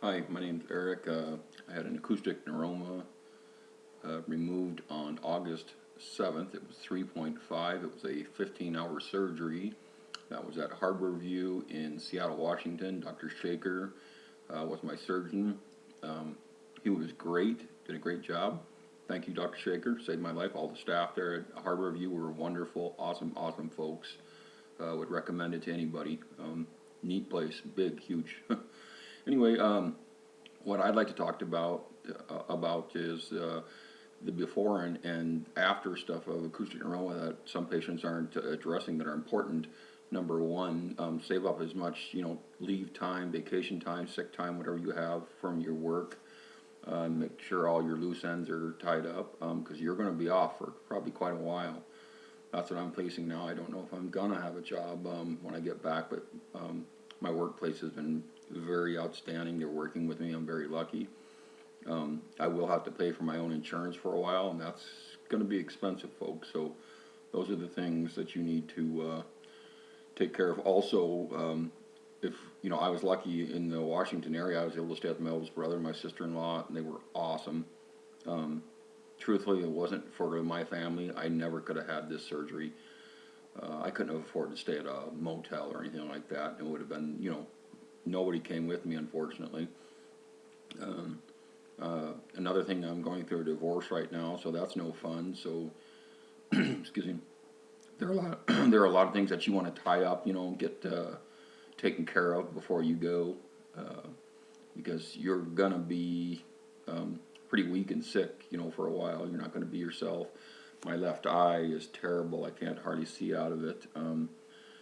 Hi, my name's Eric. I had an acoustic neuroma removed on August 7th. It was 3.5. It was a 15-hour surgery. That was at Harborview in Seattle, Washington. Dr. Shaker was my surgeon. He was great, did a great job. Thank you, Dr. Shaker, saved my life. All the staff there at Harborview were wonderful, awesome folks. Would recommend it to anybody. Neat place, big, huge. Anyway, what I'd like to talk about is the before and after stuff of acoustic neuroma that some patients aren't addressing that are important. Number one, save up as much, leave time, vacation time, sick time, whatever you have from your work. Make sure all your loose ends are tied up because you're going to be off for probably quite a while. That's what I'm facing now. I don't know if I'm gonna have a job when I get back, but my workplace has been very outstanding. They're working with me. I'm very lucky. I will have to pay for my own insurance for a while, and that's going to be expensive, folks. So those are the things that you need to take care of. Also, if I was lucky in the Washington area, I was able to stay at my oldest brother and my sister-in-law, and they were awesome. Truthfully, it wasn't for my family. I never could have had this surgery. I couldn't have afforded to stay at a motel or anything like that. It would have been, nobody came with me, unfortunately. Another thing, I'm going through a divorce right now, so that's no fun. So, excuse me. There are a lot of things that you want to tie up, get taken care of before you go, because you're gonna be pretty weak and sick, for a while. You're not going to be yourself. My left eye is terrible. I can't hardly see out of it.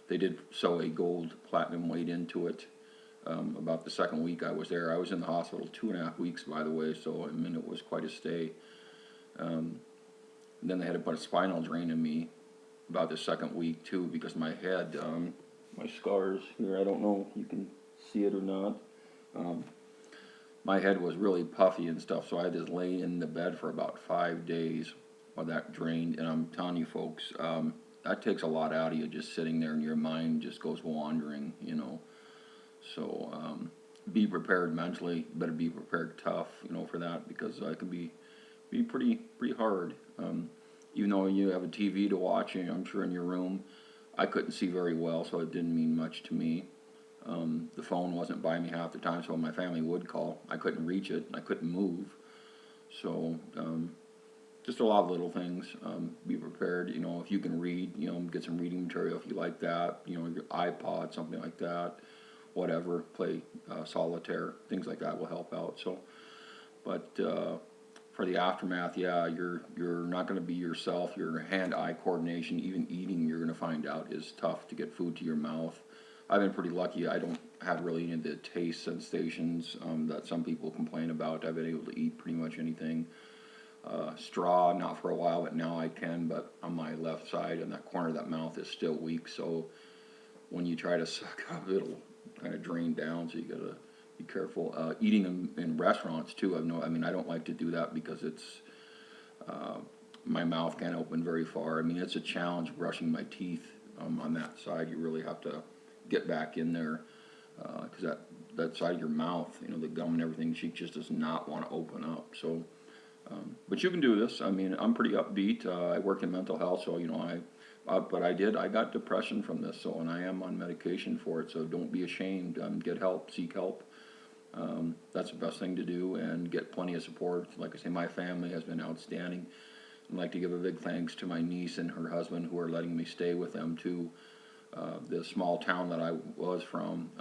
They did sew a gold platinum weight into it about the second week I was there. I was in the hospital 2.5 weeks, by the way, so it was quite a stay. Then they had to put a spinal drain in me about the second week, too, because my head, my scars here, I don't know if you can see it or not. My head was really puffy and stuff, so I had to lay in the bed for about 5 days while that drained. And I'm telling you, folks, that takes a lot out of you, just sitting there, and your mind just goes wandering, So be prepared mentally. Better be prepared tough, for that, because it can be pretty hard. Even though you have a TV to watch, I'm sure in your room, I couldn't see very well, so it didn't mean much to me. The phone wasn't by me half the time, so when my family would call, I couldn't reach it, and I couldn't move. So, just a lot of little things. Be prepared, if you can read, get some reading material if you like that, your iPod, something like that, whatever, play solitaire, things like that will help out. So, but for the aftermath, yeah, you're not going to be yourself. Your hand-eye coordination, even eating, you're going to find out is tough to get food to your mouth. I've been pretty lucky. I don't have really any of the taste sensations that some people complain about. I've been able to eat pretty much anything. Straw, not for a while, but now I can. But on my left side, and that corner of that mouth is still weak. So when you try to suck up, it'll kind of drain down. So you gotta be careful. Eating in restaurants too. I don't like to do that because it's my mouth can't open very far. It's a challenge brushing my teeth on that side. You really have to get back in there because that side of your mouth, the gum and everything, she just does not want to open up. So, but you can do this. I'm pretty upbeat. I work in mental health, so but I got depression from this, so, and I am on medication for it. So don't be ashamed. Get help, seek help. That's the best thing to do, and get plenty of support. Like I say, my family has been outstanding. I'd like to give a big thanks to my niece and her husband who are letting me stay with them too. The small town that I was from,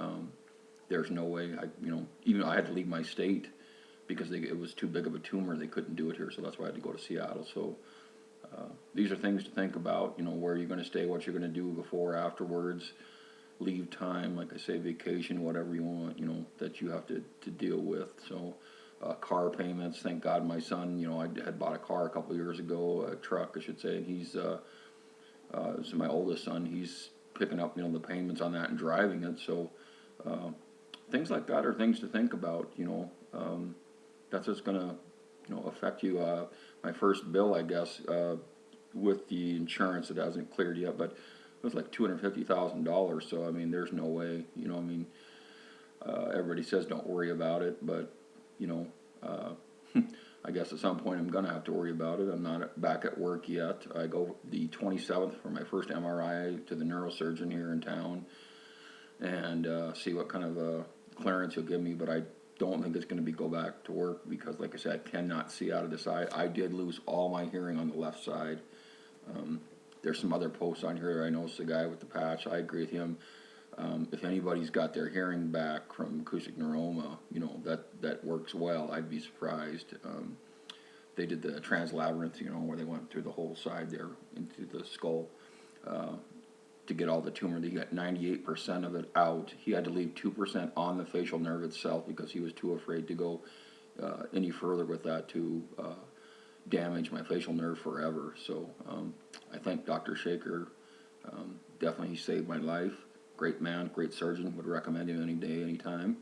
there's no way, even I had to leave my state because it was too big of a tumor. They couldn't do it here, so that's why I had to go to Seattle. So these are things to think about, where you're going to stay, what you're going to do before, afterwards, leave time, like I say, vacation, whatever you want, that you have to deal with. So car payments, thank God my son, I had bought a car a couple years ago, a truck, I should say, and he's, this is my oldest son, he's picking up, the payments on that and driving it. So things like that are things to think about. That's what's going to, affect you. My first bill, I guess, with the insurance, it hasn't cleared yet, but it was like $250,000. So there's no way. Everybody says don't worry about it, but, you know, I guess at some point I'm gonna have to worry about it. I'm not back at work yet. I go the 27th for my first MRI to the neurosurgeon here in town, and see what kind of clearance he'll give me, but I don't think it's gonna be go back to work because, like I said, I cannot see out of this eye. I did lose all my hearing on the left side. There's some other posts on here. I noticed the guy with the patch. I agree with him. If anybody's got their hearing back from Acoustic Neuroma, you know, that works well. I'd be surprised. They did the translabyrinth, you know, where they went through the whole side there into the skull to get all the tumor. They got 98% of it out. He had to leave 2% on the facial nerve itself because he was too afraid to go any further with that to damage my facial nerve forever. So I thank Dr. Shaker. Definitely saved my life. Great man, great surgeon. Would recommend him any day, anytime.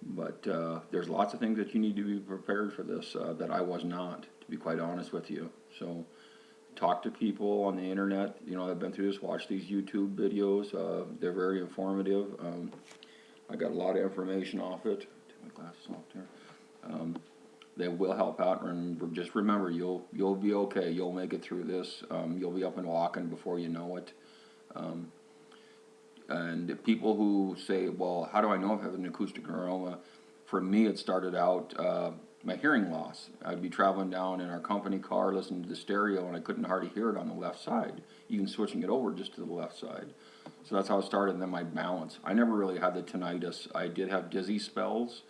But there's lots of things that you need to be prepared for this that I was not, to be quite honest with you. So talk to people on the internet, you know, I've been through this, watch these YouTube videos. They're very informative. I got a lot of information off it. Take my glasses off there. They will help out, and just remember, you'll be okay. You'll make it through this. You'll be up and walking before you know it. And people who say, well, how do I know if I have an acoustic neuroma? For me, it started out my hearing loss. I'd be traveling down in our company car listening to the stereo, and I couldn't hardly hear it on the left side, even switching it over just to the left side. So that's how it started, and then my balance. I never really had the tinnitus. I did have dizzy spells.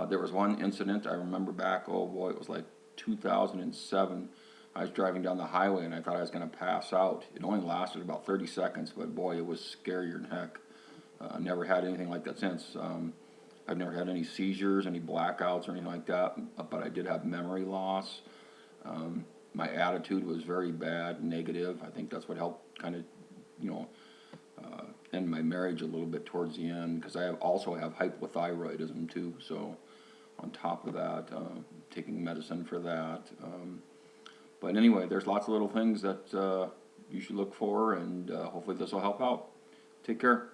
There was one incident I remember back, oh boy, it was like 2007. I was driving down the highway and I thought I was going to pass out. It only lasted about 30 seconds, but boy, it was scarier than heck. Never had anything like that since. I've never had any seizures, any blackouts or anything like that, but I did have memory loss. My attitude was very bad, negative. I think that's what helped kind of, you know, end my marriage a little bit towards the end, because I also have hypothyroidism too. So on top of that, taking medicine for that. But anyway, there's lots of little things that you should look for, and hopefully this will help out. Take care.